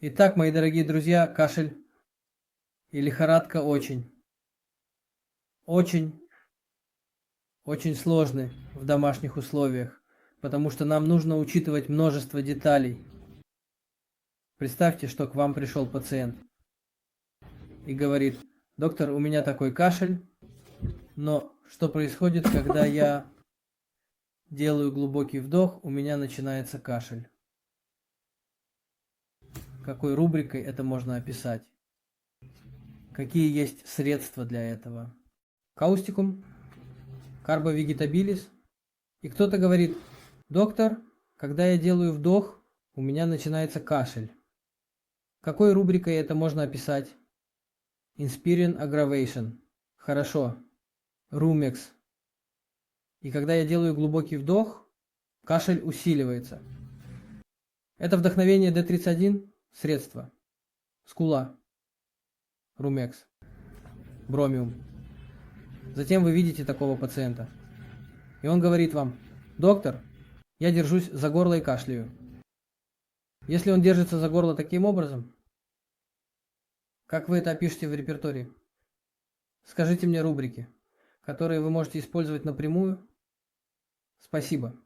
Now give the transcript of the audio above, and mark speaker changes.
Speaker 1: Итак, мои дорогие друзья, кашель и лихорадка очень, очень сложны в домашних условиях, потому что нам нужно учитывать множество деталей. Представьте, что к вам пришел пациент и говорит: доктор, у меня такой кашель, но что происходит, когда я делаю глубокий вдох, у меня начинается кашель. Какой рубрикой это можно описать? Какие есть средства для этого? Каустикум, карбовегетабилис. И кто-то говорит: доктор, когда я делаю вдох, у меня начинается кашель. Какой рубрикой это можно описать? Inspirion aggravation. Хорошо. Rumex. И когда я делаю глубокий вдох, кашель усиливается. Это вдохновение D31 средство. Скула. Rumex. Бромиум. Затем вы видите такого пациента. И он говорит вам: доктор, я держусь за горло и кашляю. Если он держится за горло таким образом, как вы это опишете в репертуаре? Скажите мне рубрики, которые вы можете использовать напрямую. Спасибо.